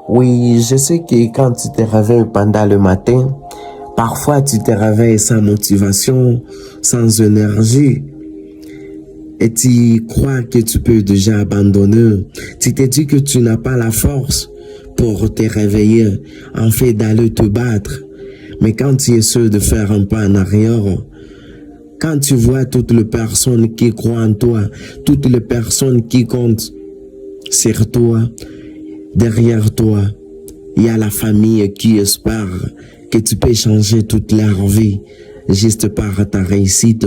Oui, je sais que quand tu te réveilles pendant le matin, parfois tu te réveilles sans motivation, sans énergie, et tu crois que tu peux déjà abandonner. Tu te dis que tu n'as pas la force pour te réveiller, en fait d'aller te battre. Mais quand tu essaies de faire un pas en arrière, quand tu vois toutes les personnes qui croient en toi, toutes les personnes qui comptent sur toi, derrière toi, il y a la famille qui espère que tu peux changer toute leur vie juste par ta réussite.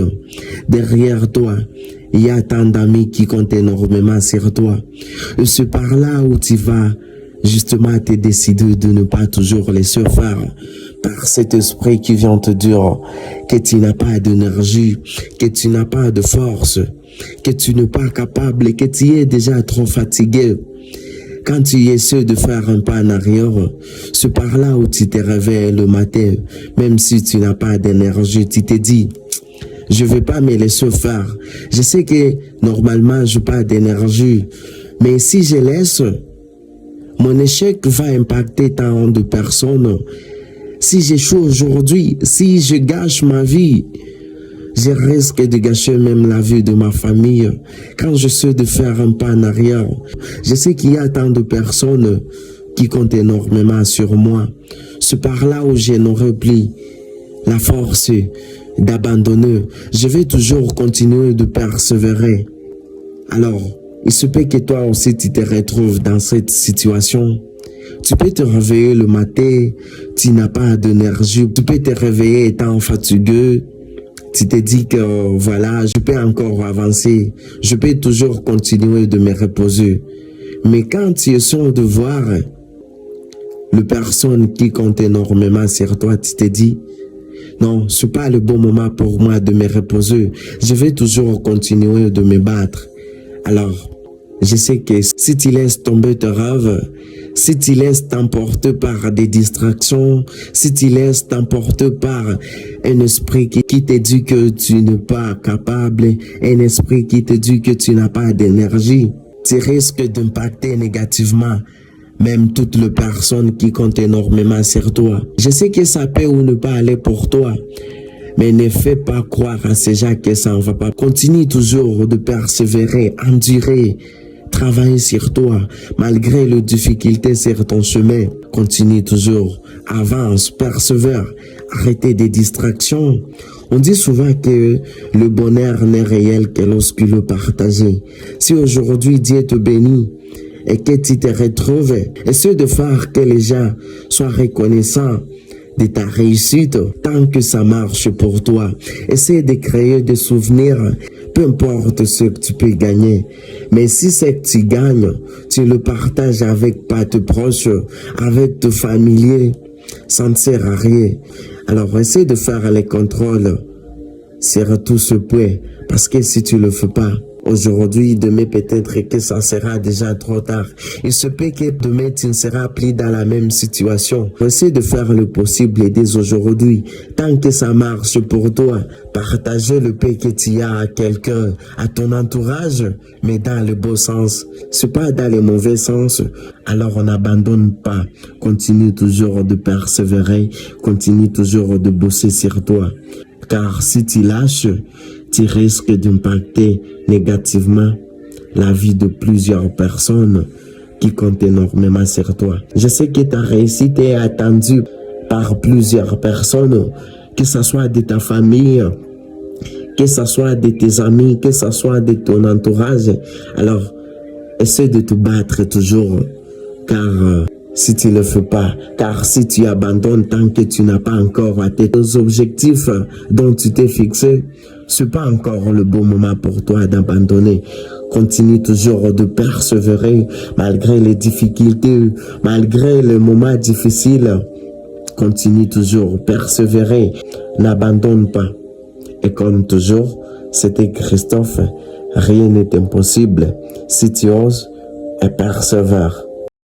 Derrière toi, il y a tant d'amis qui comptent énormément sur toi. Et c'est par là où tu vas justement te décider de ne pas toujours laisser faire par cet esprit qui vient te dire que tu n'as pas d'énergie, que tu n'as pas de force, que tu n'es pas capable, que tu es déjà trop fatigué. Quand tu essaies de faire un pas en arrière, c'est par là où tu te réveilles le matin, même si tu n'as pas d'énergie, tu te dis, je ne vais pas me laisser faire. Je sais que normalement, je n'ai pas d'énergie, mais si je laisse, mon échec va impacter tant de personnes. Si j'échoue aujourd'hui, si je gâche ma vie, je risque de gâcher même la vie de ma famille. Quand je sais de faire un pas en arrière, je sais qu'il y a tant de personnes qui comptent énormément sur moi. C'est par là où je n'aurai plus la force d'abandonner. Je vais toujours continuer de persévérer. Alors, il se peut que toi aussi tu te retrouves dans cette situation. Tu peux te réveiller le matin, tu n'as pas d'énergie. Tu peux te réveiller étant fatigué. Tu te dis que voilà, je peux encore avancer. Je peux toujours continuer de me reposer. Mais quand tu essaies de voir les personnes qui comptent énormément sur toi, tu te dis, non, ce n'est pas le bon moment pour moi de me reposer. Je vais toujours continuer de me battre. Alors, je sais que si tu laisses tomber tes rêves, si tu laisses t'emporter par des distractions, si tu laisses t'emporter par un esprit qui te dit que tu n'es pas capable, un esprit qui te dit que tu n'as pas d'énergie, tu risques d'impacter négativement même toutes les personnes qui comptent énormément sur toi. Je sais que ça peut ou ne pas aller pour toi, mais ne fais pas croire à ces gens que ça ne va pas. Continue toujours de persévérer, endurer, travailler sur toi, malgré les difficultés sur ton chemin. Continue toujours, avance, persévère, arrêtez des distractions. On dit souvent que le bonheur n'est réel que lorsqu'il est partagé. Si aujourd'hui Dieu te bénit et que tu te retrouves, essaie de faire que les gens soient reconnaissants de ta réussite tant que ça marche pour toi. Essaie de créer des souvenirs, peu importe ce que tu peux gagner. Mais si c'est que tu gagnes, tu le partages avec tes proches, avec tes familiers, ça ne sert à rien. Alors essaie de faire les contrôles sur tout ce point, parce que si tu ne le fais pas, aujourd'hui, demain, peut-être que ça sera déjà trop tard. Il se peut que demain, tu ne seras plus dans la même situation. Essaie de faire le possible dès aujourd'hui. Tant que ça marche pour toi, partager le peu que tu as à quelqu'un, à ton entourage, mais dans le bon sens. C'est pas dans le mauvais sens. Alors, on n'abandonne pas. Continue toujours de persévérer. Continue toujours de bosser sur toi. Car si tu lâches, tu risques d'impacter négativement la vie de plusieurs personnes qui comptent énormément sur toi. Je sais que ta réussite est attendue par plusieurs personnes, que ce soit de ta famille, que ce soit de tes amis, que ce soit de ton entourage. Alors, essaie de te battre toujours, car si tu ne le fais pas, car si tu abandonnes tant que tu n'as pas encore atteint tes objectifs dont tu t'es fixé, ce n'est pas encore le bon moment pour toi d'abandonner. Continue toujours de persévérer malgré les difficultés, malgré les moments difficiles. Continue toujours, persévérer, n'abandonne pas. Et comme toujours, c'était Christophe, rien n'est impossible si tu oses et persévères.